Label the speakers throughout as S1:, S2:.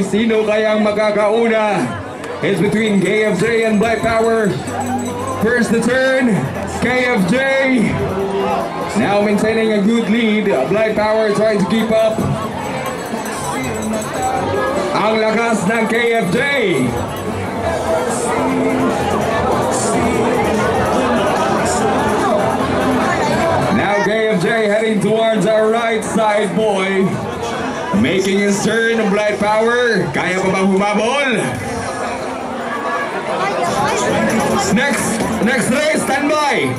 S1: Sino kayang makakauna? It's between KFJ and Black Power. First the turn, KFJ. Now maintaining a good lead. Black Power trying to keep up. Ang lakas ng KFJ. Now KFJ heading towards our right side, boy. Making his turn, Black Power. Kaya pa bang humabol? Next race, standby.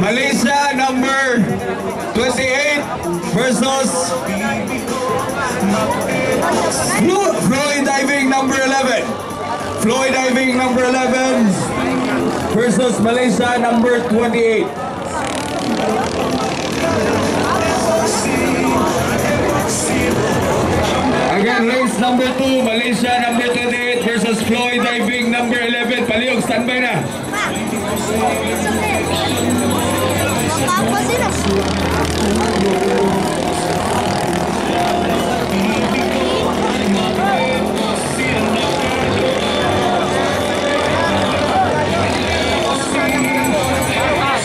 S1: Malaysia number 28 versus Floyd Diving number 11. Floyd Diving number 11 versus Malaysia number 28. Again, race number 2, Malaysia number 28 versus Floyd Diving number 11. Palihog, standby na.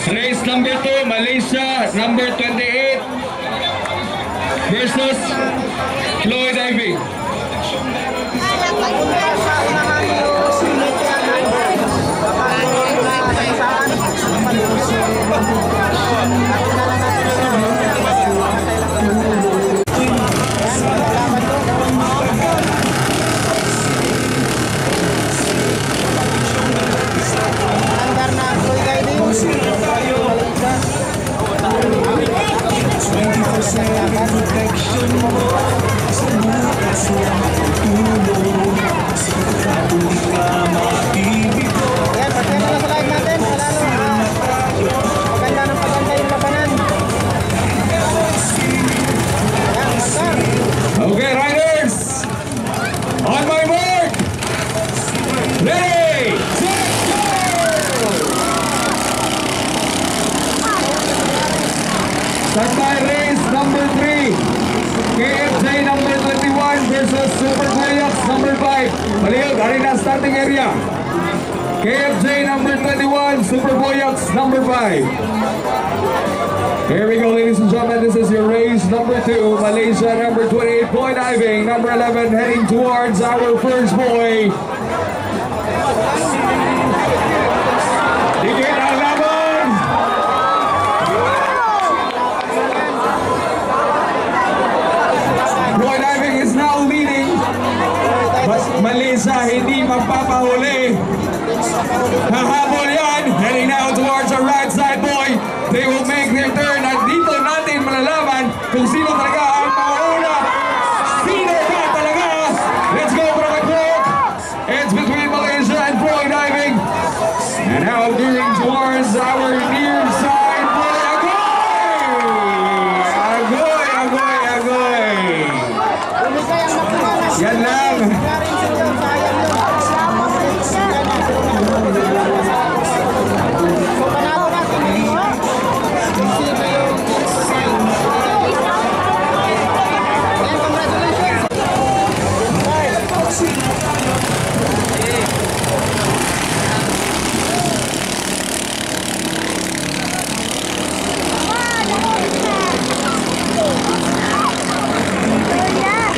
S1: Race number 2, Malaysia number 28 versus Floyd Diving. Okay, riders, on my mark, ready, set, go! Start by race number 3, KFJ number 21 versus Super Boyax number 5. Palihog, arena starting area. KFJ number 21, Super Boyax number 5. Here we go, ladies and gentlemen. This is your race number 2. Malaysia number 28, Floyd Diving. Number 11 heading towards our first boy. Dikit ang laban! Floyd Diving is now leading. But Malaysia hindi magpapahuli. Hahabol yan. Heading now towards our right side, boy. They will make their turn at dito natin malalaman kung sino talaga ang mauna. Sino ba talaga? Let's go for the clock. It's between Malaysia and Floyd Diving. And now gearing towards our near side, boy. Agoy! Agoy! Agoy! Yan lang.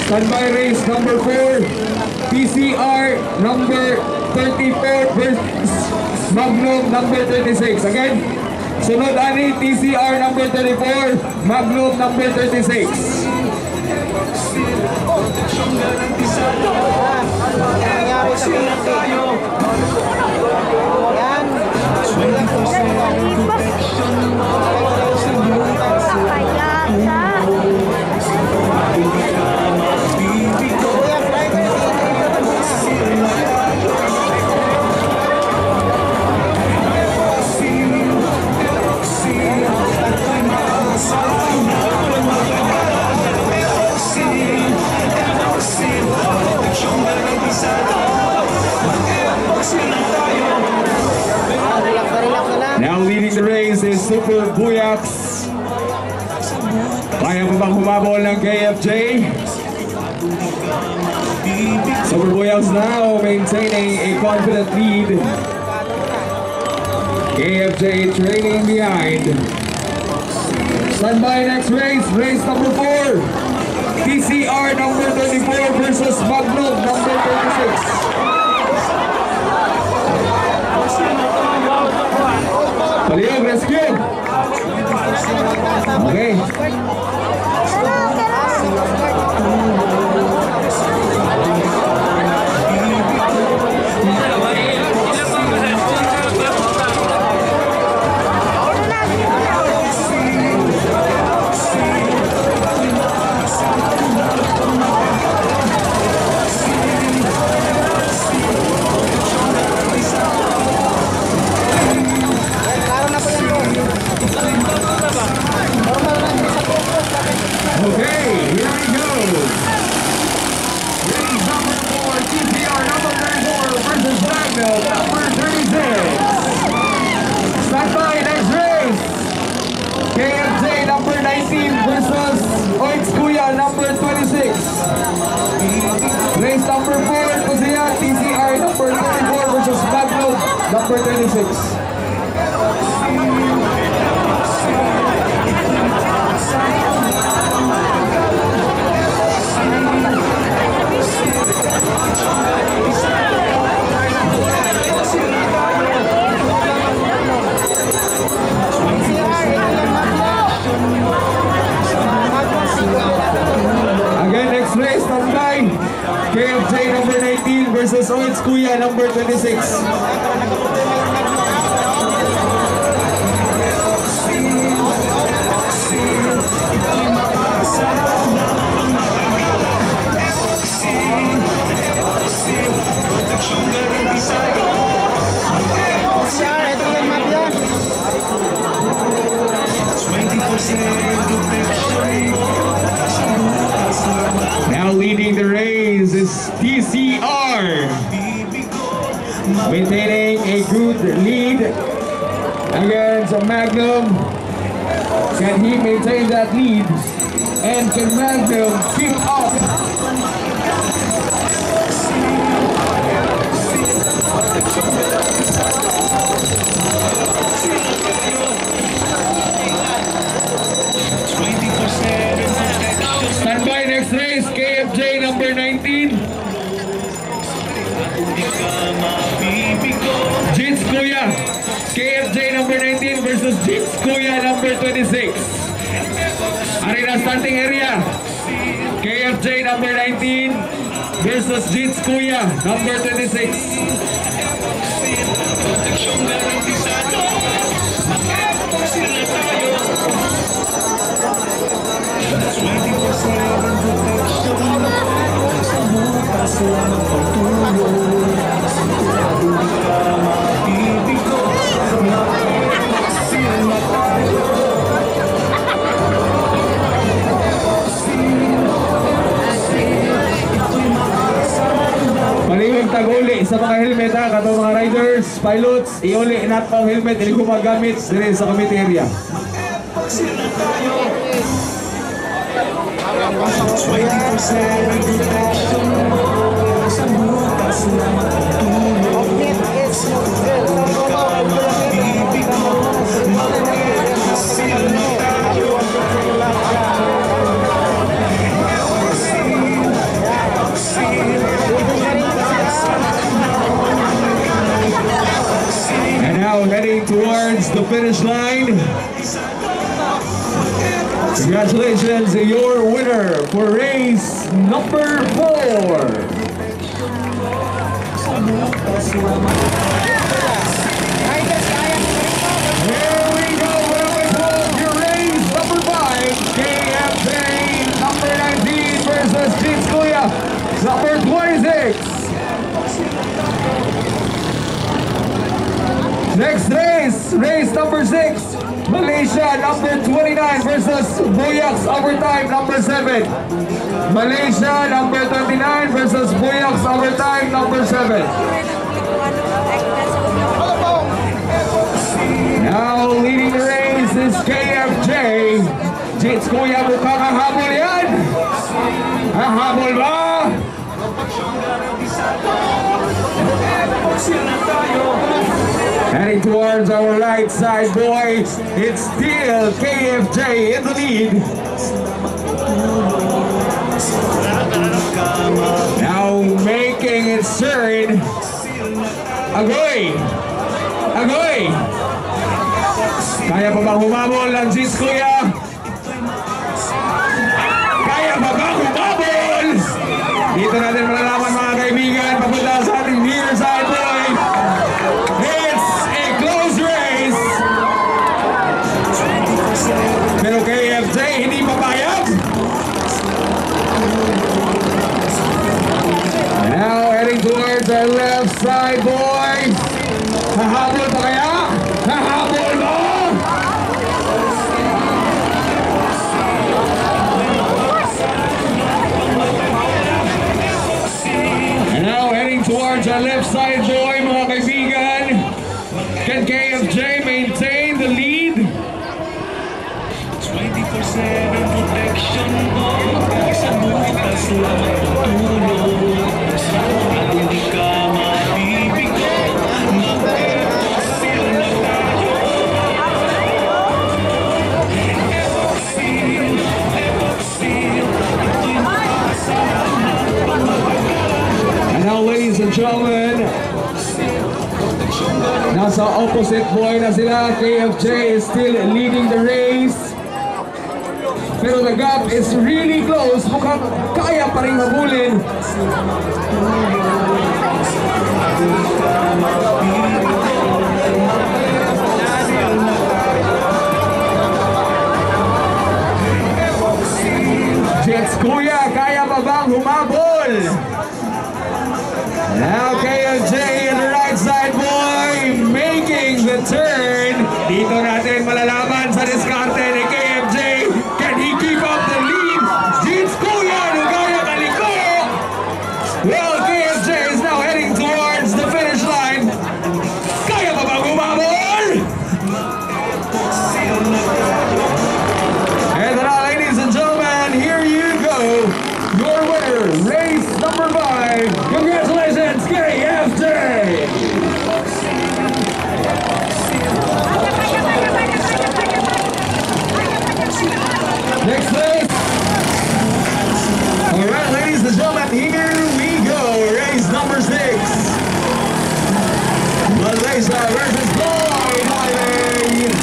S1: Standby race number 4, PCR number 34 versus Magnum number 36. Again, sunod ani TCR number 34, Magnum number 36. Now leading the race is Super Boyax. Kaya pa bang humabol ng KFJ? Super Boyals now maintaining a confident lead. KFJ trailing behind. Stand by next race, race number 4. TCR number 34 versus Magnum number 36. Paliog, rescue. Okay. Race number 4, Kusiya, TCR number 34 versus Magnum number 26. Again, next race, number 9. KFJ number 19 versus Oits Kuya number 26. Now leading the race is TCR, maintaining a good lead against Magnum. Can he maintain that lead? And can Magnum keep up? Stand by next race, KFJ number 19. Jits Kuya. KFJ number 19 versus Jits Kuya number 26. Arena starting area. KFJ number 19 versus Jits Kuya number 26. Paliwag tag-uli sa mga helmet ha, kato mga riders, pilots, iuli inat pang helmet, hindi ko magamit din sa committee area. And now heading towards the finish line. Congratulations, your winner for race number 4. Here we go, your race number 5, KFJ number 19 versus Jits Kuya number 26. Next race, race number 6, Malaysia number 29 versus Buyaks Overtime number 7. Malaysia number 29 versus Buyaks Overtime number 7. Now leading the race is KFJ. Jits Kuya, mukhang hahabol yan. Hahabol ba? Heading towards our right side, boys. It's still KFJ in the lead. Now making its turn. Agoy! Agoy! Kaya pa bang humabol ang Jeez Kuya? Kaya pa bang humabol? Dito natin malalaman mga kaibigan, papunta sa ating near side, boy. It's a close race. Pero KFJ hindi papayag. Now heading towards our left side, boys. Hahabol pa kaya? Hahabol mo? And now heading towards our left side, boy, mga kaibigan. Can KFJ maintain the lead?
S2: 24/7 protection mo. Isang butas lang ang tutulong. At hindi ka mabibigo. Mag-feel na tayo. Epoxil. Ito'y makasama.
S1: And now, ladies and gentlemen, nasa opposite boy na sila. KFJ is still leading the race. Pero the gap is really close. Mukhang kaya pa rin habulin. Jets Kuya, kaya pa bang humabol? Now KFJ in the right side, boy, making the turn. Dito natin malalaman sa diskarte ni KFJ. Can he keep up the lead? Jeez Kuya, Nugaya Kaliko. Well, KFJ is now heading towards the finish line. Kaya pa bang humabol? And now, ladies and gentlemen, here you go. Your winner, race number 5. Congratulations, KFJ! Next place. All right, ladies and gentlemen, here we go. Race number 6. Malaysia versus Boy Diving.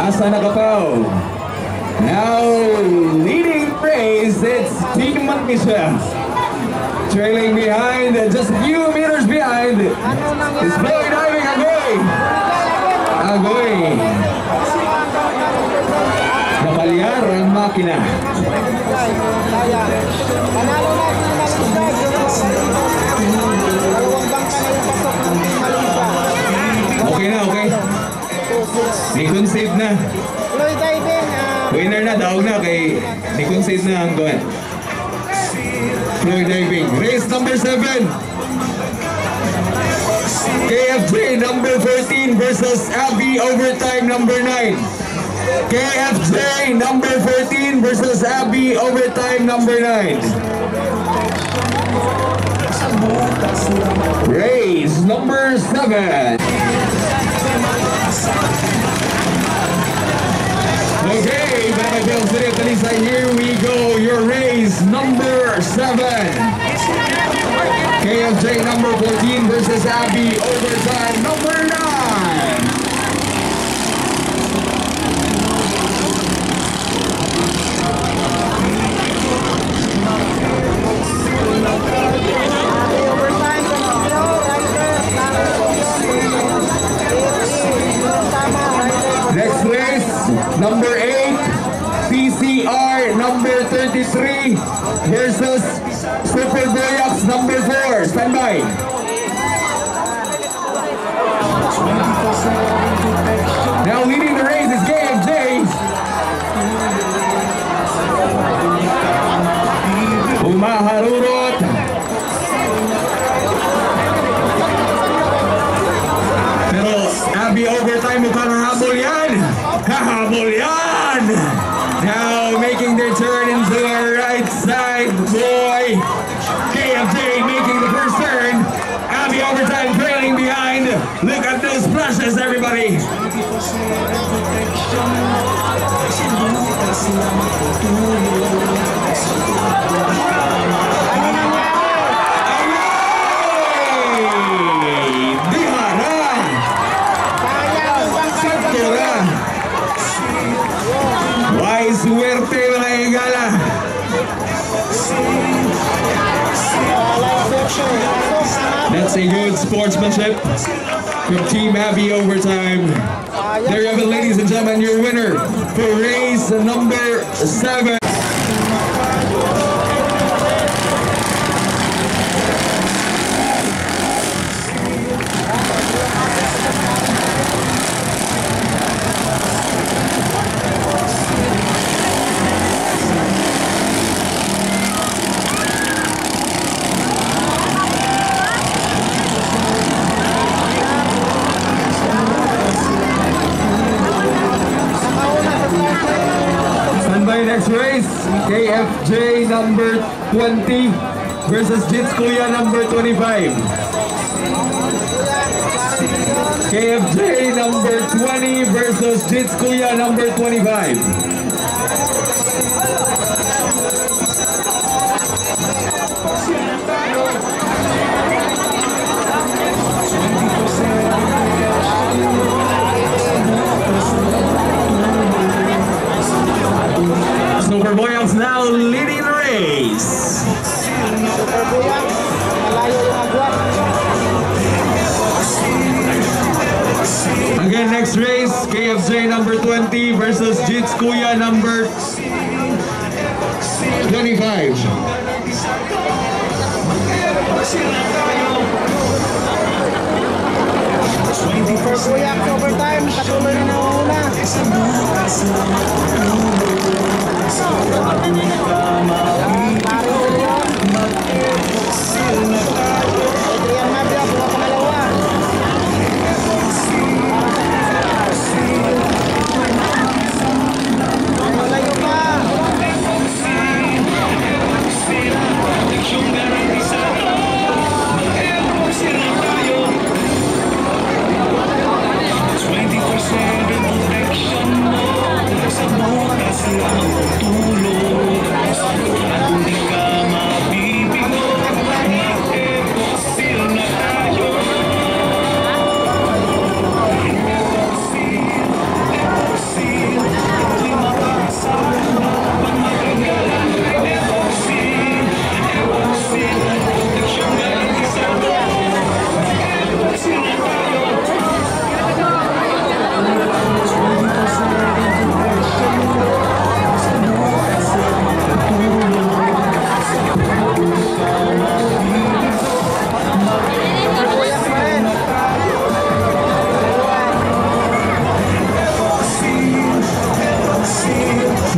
S1: Asa nakataw. Now leading race, it's Team Manisha. Trailing behind, just a few meters behind, is Boy Diving Agoy. Agoy. Kapalyar ang makina.
S3: Panalo natin yung Malaysia. Dalawang bangka na yung pasok ng Team Malaysia.
S1: Okay na, okay. Di-concede na.
S3: Boy Diving.
S1: Winner na, daog na kay di-concede na ang doon. Boy Diving. Race number 7. KFJ number 14 versus Abby overtime number 9. KFJ number 14 versus Abby overtime number 9. Race number 7. Okay, Battlefield City, Talisa, here we go. Your race number 7. KFJ number 14 versus Abby overtime number 9. Next race, number 8, PCR number 33 versus Super Boyax number 4. Stand by. mukhang habol yan. Hahabol yan. Now making their turn into our right side, boy. KFJ making the first turn. Abby overtime trailing behind. Look at those splashes, everybody. Biharan. Saktura. Why suerte mga higala. That's a good sportsmanship from Team Abby Overtime. There you have it, ladies and gentlemen, your winner for race number 7. Next race, KFJ number 20 versus Jits Kuya number 25. KFJ number 20 versus Jits Kuya number 25. Super Boyals now leading the race.
S3: Super Boyang, malayo yung agwat.
S1: Again, next race, KFJ number 20 versus Jits Kuya number 25.
S3: Super Boyang overtime, katuloy na nauna. Adrian Mabia, bunga pangalawa. Malayo pa.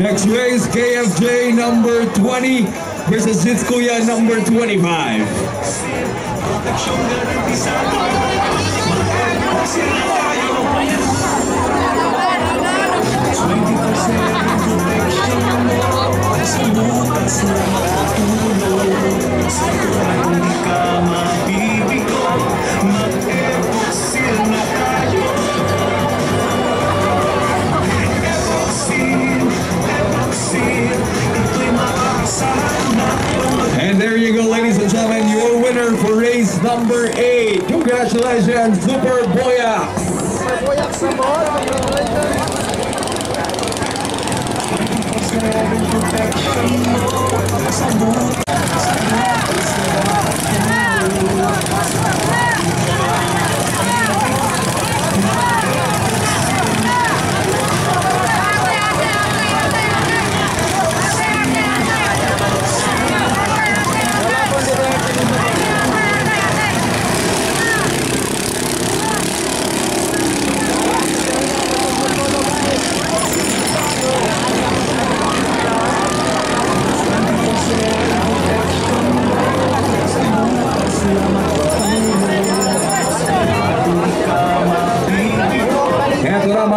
S1: Next race, KFJ number 20 versus Jits Kuya number 25. And there you go, ladies and gentlemen, your winner for race number 8. Congratulations, Super Boya.
S3: Super Boyang sa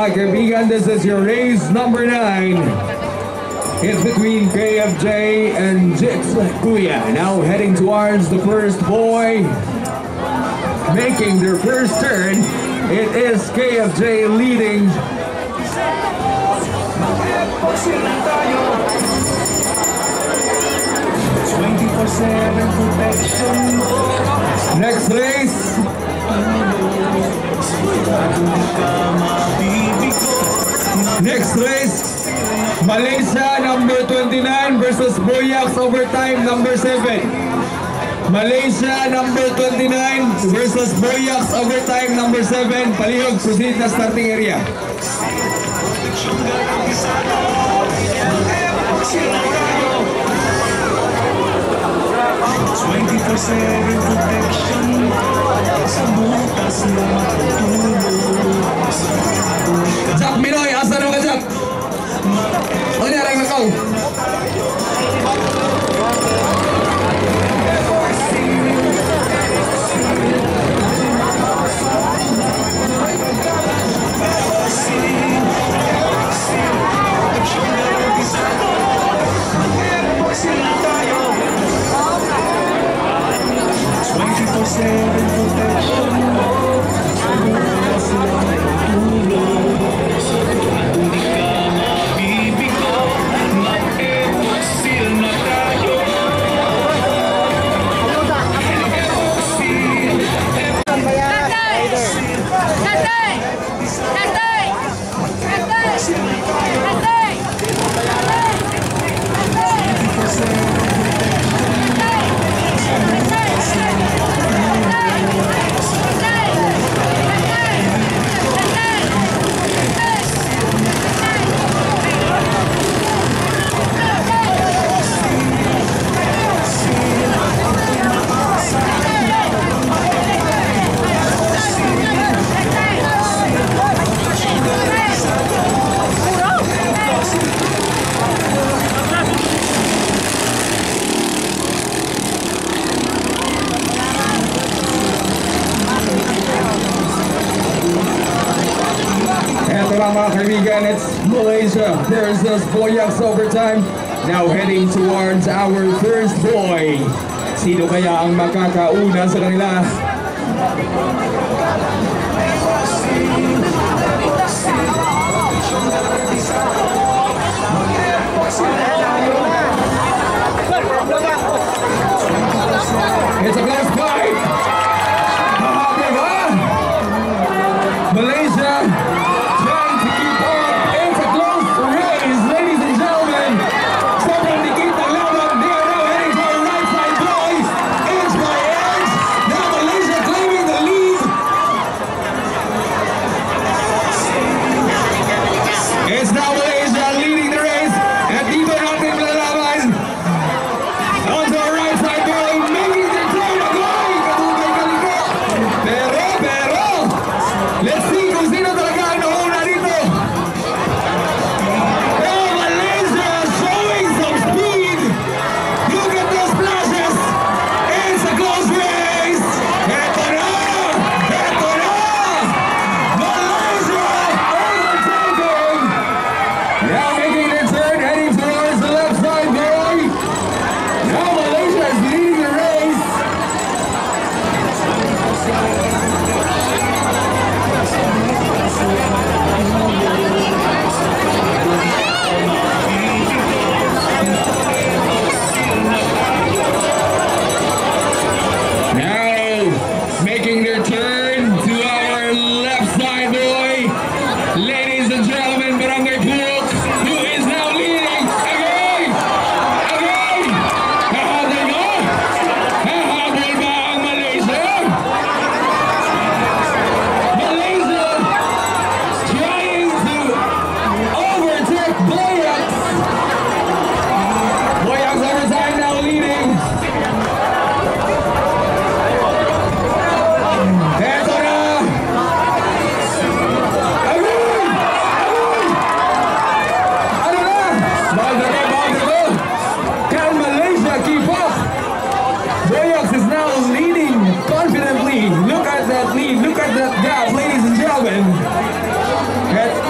S1: mga kaibigan, this is your race number 9. It's between KFJ and Jits Kuya. Now heading towards the first boy. Making their first turn. It is KFJ leading. Next race. Next race. Malaysia number 29 versus Boyax overtime number 7. Malaysia number 29 versus Boyax overtime number 7. Palihog, proceed na starting area. Jack Minoy, asa na ka Jack? Ano yarang nakaw? Mga kaibigan, it's Malaysia versus Boyax overtime. Now heading towards our first boy. Sino kaya ang makakauna sa kanila? It's a close fight. Malaysia trying to keep on. It's a close race, ladies and gentlemen. Sobrang dikit ang laban. They are now heading for the right side, boys. Inch by inch. Now Malaysia claiming the lead.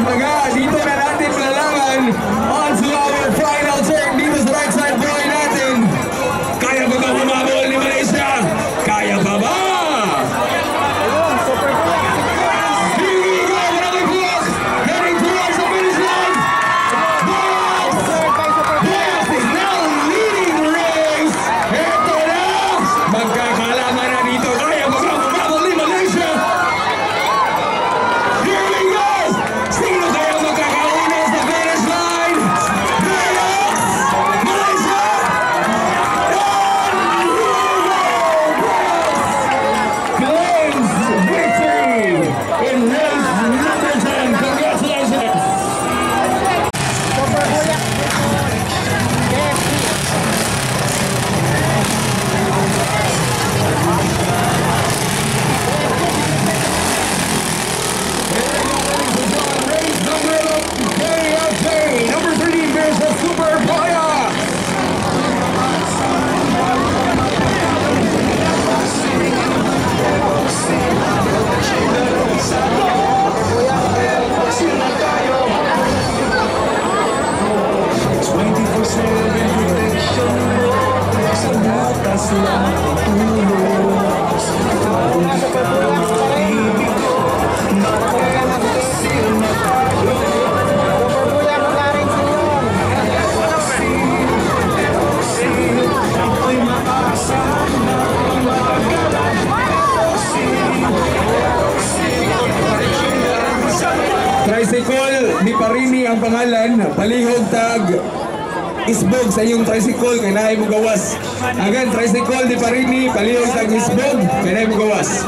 S1: Kumbaga, dito na natin malalaman on to our final turn dito sa right side boy natin. Kaya ba ba humabol ni Malaysia? Kaya ba ba?
S3: Ayun, super kuya.
S1: Here we go, another block, heading towards the finish line. Box!
S3: Third by super kuya.
S1: Box is now leading the race. Ito na! Magkakalaman na dito. Kaya ba ba humabol ni Malaysia? Here we go! Sino kaya magkakauna sa finish line? Box! Malaysia! Claims victory in race number 10. Congratulations!
S3: Super kuya. KFC.
S1: Race number 13 versus Super Boya.
S3: Super kuya, magaling siyon.
S1: Tricycle ni Parini ang pangalan, palihog tag isbog sa iyong tricycle kay naay mo gawas. Again, tricycle ni Parini, palihog tag isbog kay naay mo gawas.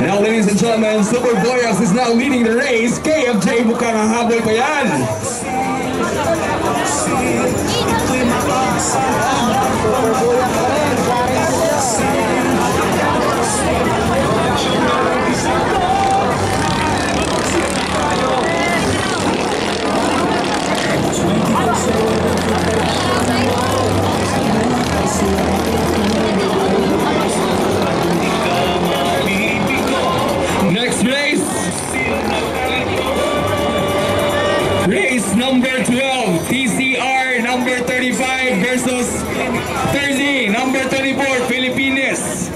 S1: Now, ladies and gentlemen, Super Boyas is now leading the race. KFJ mukhang hahabol pa yan.
S3: Super kuya pa rin. Magaling siyon.
S1: Next race. Race number 12. TCR number 35 versus 30. Number 34, Philippines.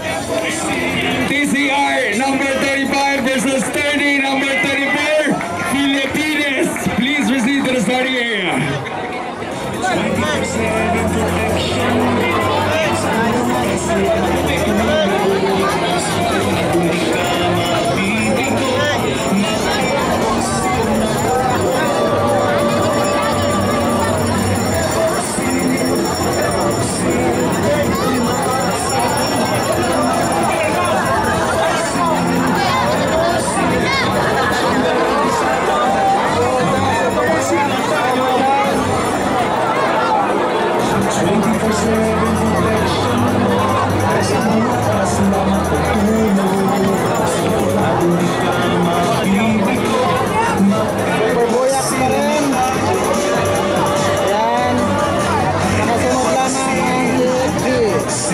S1: TCR number 35 versus 30. Number 34, Philippines. Please proceed to the starting area.
S3: Super buyak pa rin. Ayan. Nakasunod lamang ang KFC.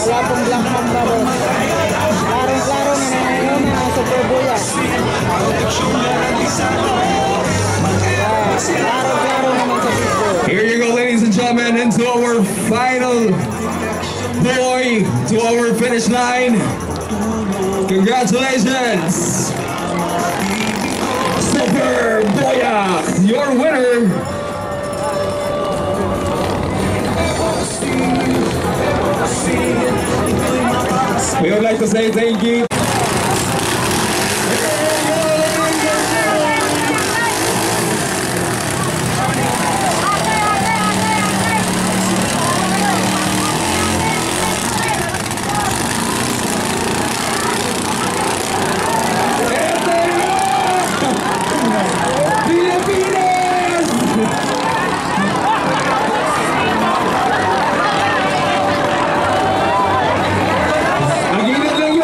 S3: Wala pong black mamba ron. Klarong-klaro na ngayon ang super buyak. Klaro-klaro naman sa video.
S1: Here you go, ladies and gentlemen, into our final boy, to our finish line. Congratulations, Super Boya, your winner. We would like to say thank you.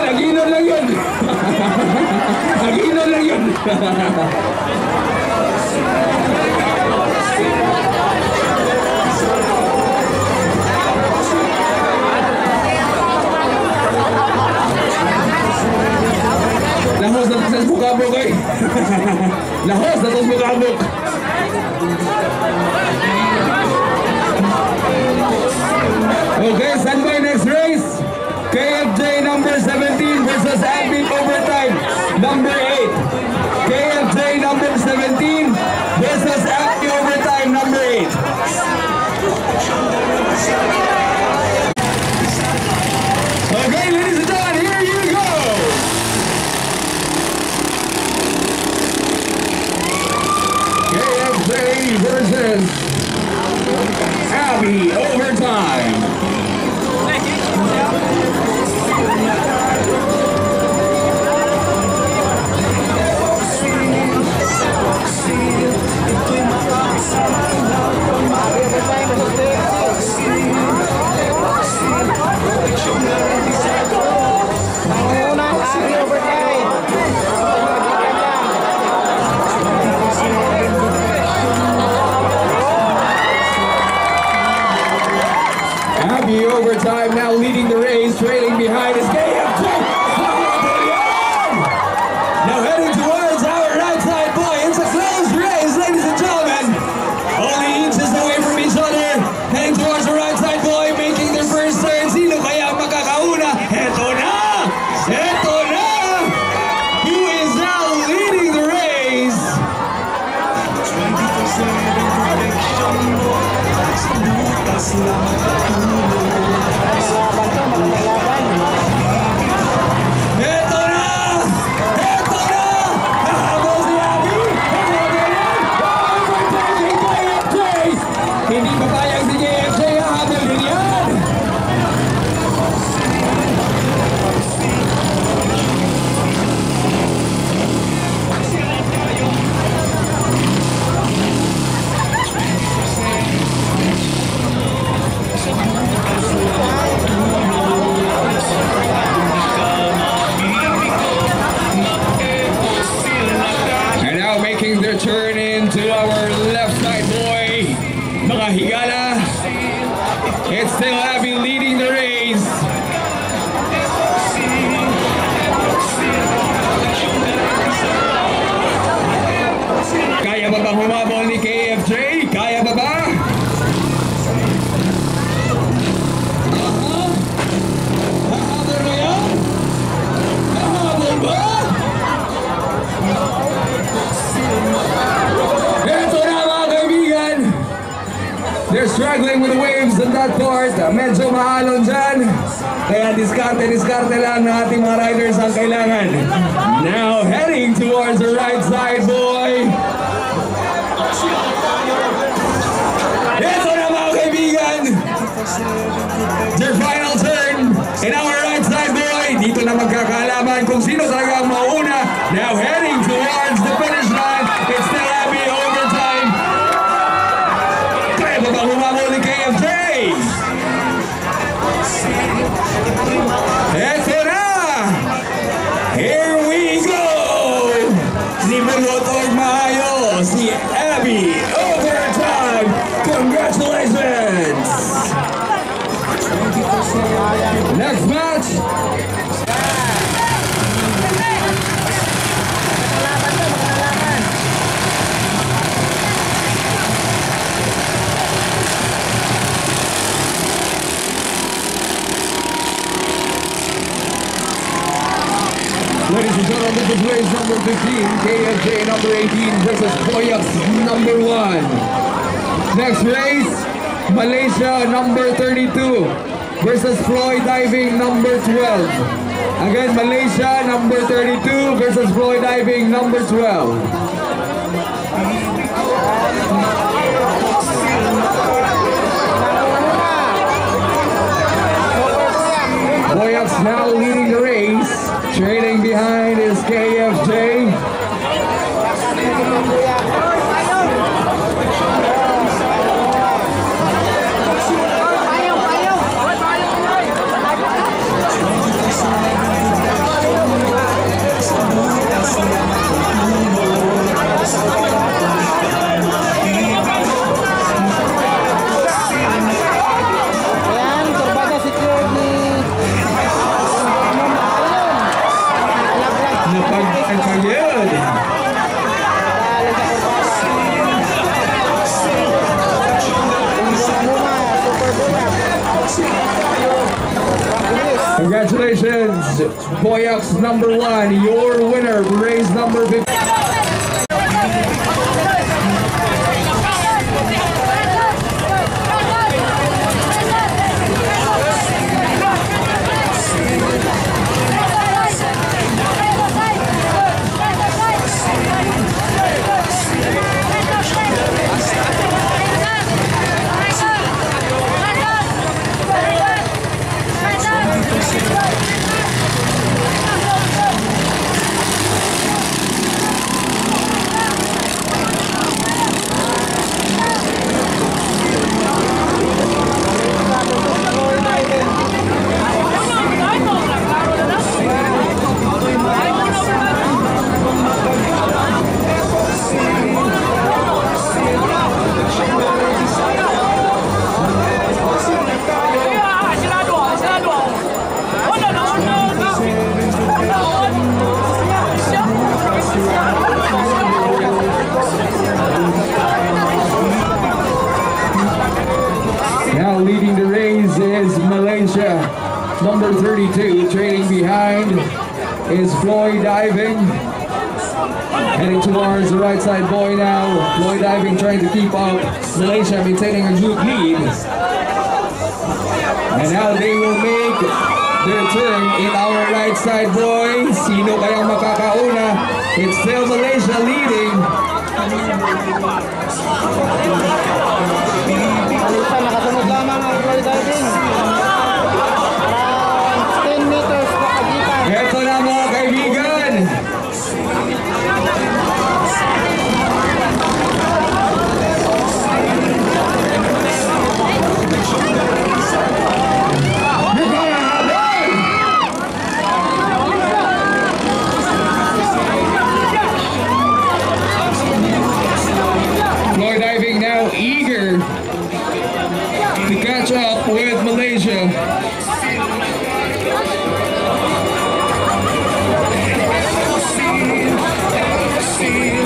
S1: Aginod lang yun. mukabok eh. Lahos na itong mukabok. Okay, stand by next race. KFJ number 17 versus Abby overtime number 8. KFJ number 17 versus Abby overtime number 8. Okay, ladies and gentlemen, here you go. KFJ versus Abby overtime. Abby overtime now leading the race, trailing behind is KFJ. Now heading towards our right side, boy. It's a close race, ladies and gentlemen. Only inches away from each other. Heading towards the right side, boy, making their first turn. Sino kaya makakauna? Eto na! Eto na! Who is now leading the race?
S2: 24/7 protection mo sa butas lang
S1: Eto na! Eto na! Nahabol si Abby! Overtaking KFJ! Hindi papayag si KFJ, hahabol din yan! And now making their turn into our left side, boy. Mga higala. It's still Abby leading the race. Kaya ba bang humabol ni KFJ? Kaya ba ba? Hahabol ba yan? Hahabol ba? Ito na mga kaibigan. They're struggling with the waves on that part. Medyo maalon dyan. Kaya diskarte lang ng ating mga riders ang kailangan. Now heading towards the right side, boy. Ito na mga kaibigan. Their final turn in our right side, boy. Dito na magkakalaban kung sino talaga ang mauna. Now heading towards the finish line. It's still Abby overtime. Kaya ba bang humabol ni KFJ? Eto na! Here we go! Nimulot og maayo si Abby overtime! Congratulations! Next match! Ladies and gentlemen, this is race number 15, KFJ number 18 versus Koyax number 1. Next race, Malaysia number 32 versus Floyd Diving number 12. Again, Malaysia number 32 versus Floyd Diving number 12. Koyax now leading the race. Trailing behind is KFJ. Congratulations, Boyax number 1, your winner, race number 15. Now leading the race is Malaysia, number 32. Trailing behind is Floyd Diving. Heading towards the right side boy now. Floyd Diving trying to keep up. Malaysia maintaining a good lead. And now they will make their turn in our right side boy. Sino kayang makakauna? It's still Malaysia leading.
S3: Malaysia nakasunod lamang ang Floyd Diving. Around 10 meters pa kagitan.
S1: Ito na mga kaibigan. Floyd Diving now eager to catch up with Malaysia.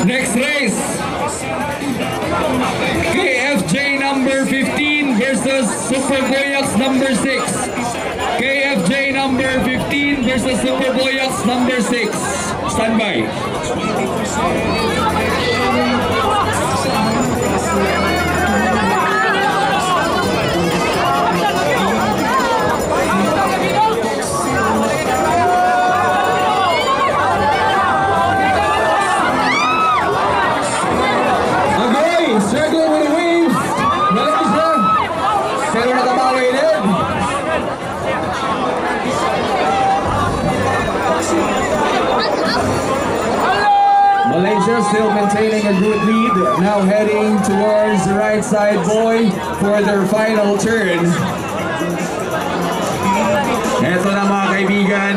S1: Next race, KFJ number 15 versus Super Boyax number 6. KFJ number 15 versus Super Boyax number 6. Stand by. Circling with the wings, Malaysia, pero nakabawi din. Malaysia still maintaining a good lead, now heading towards the right side boy for their final turn. Eto na mga kaibigan,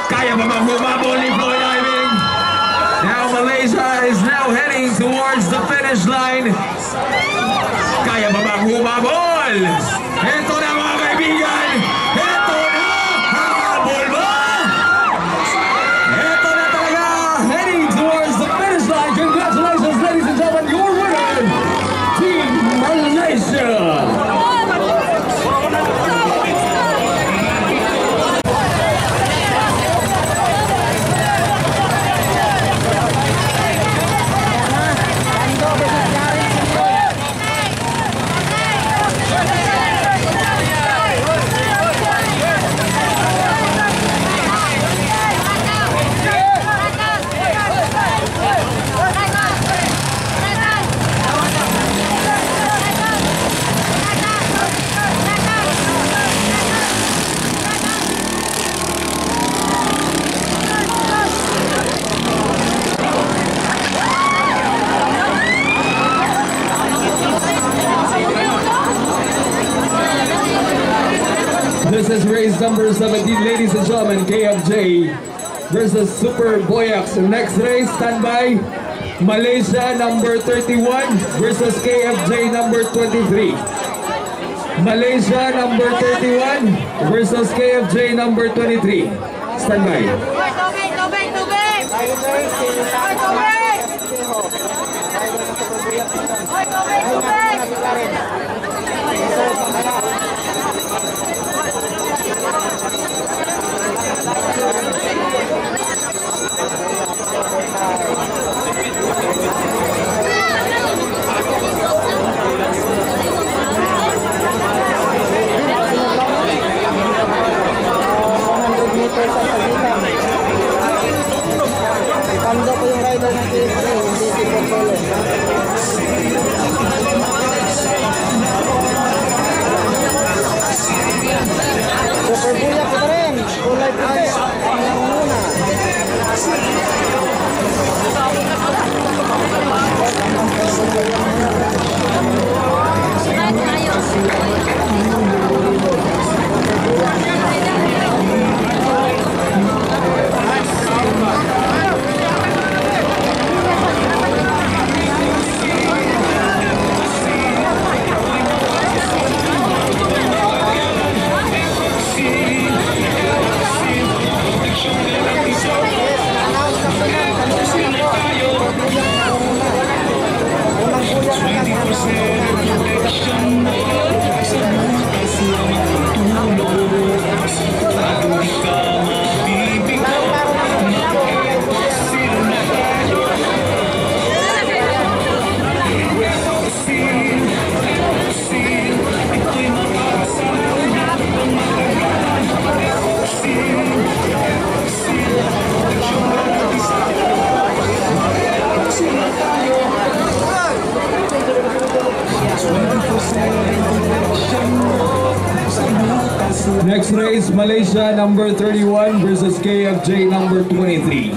S1: kaya ba magbumabol ni Floyd Diving? Now Malaysia is now heading towards the finish line. Kaya ba bang humabol? Ito na mga kaibigan! Ito na! Habol ba? Ito na talaga! Heading towards the finish line. Congratulations, ladies and gentlemen, your winner, Team Malaysia! This is race number 17, ladies and gentlemen, KFJ versus Super Boyax. Next race, standby, Malaysia number 31 versus KFJ number 23. Malaysia number 31 versus KFJ number 23. Standby. Next race, Malaysia number 31 versus KFJ number 23.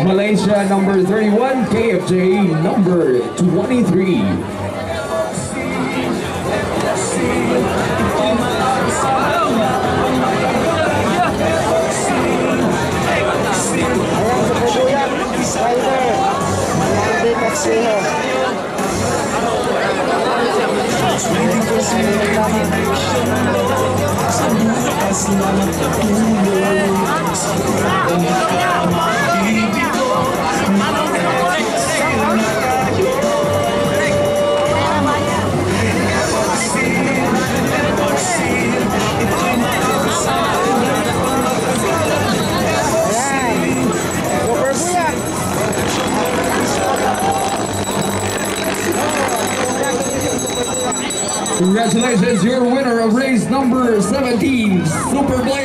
S1: Malaysia number 31, KFJ number 23.
S2: Salamat sa tulong sa pagmamahal ko.
S1: Congratulations, your winner of race number 17, Super Blade.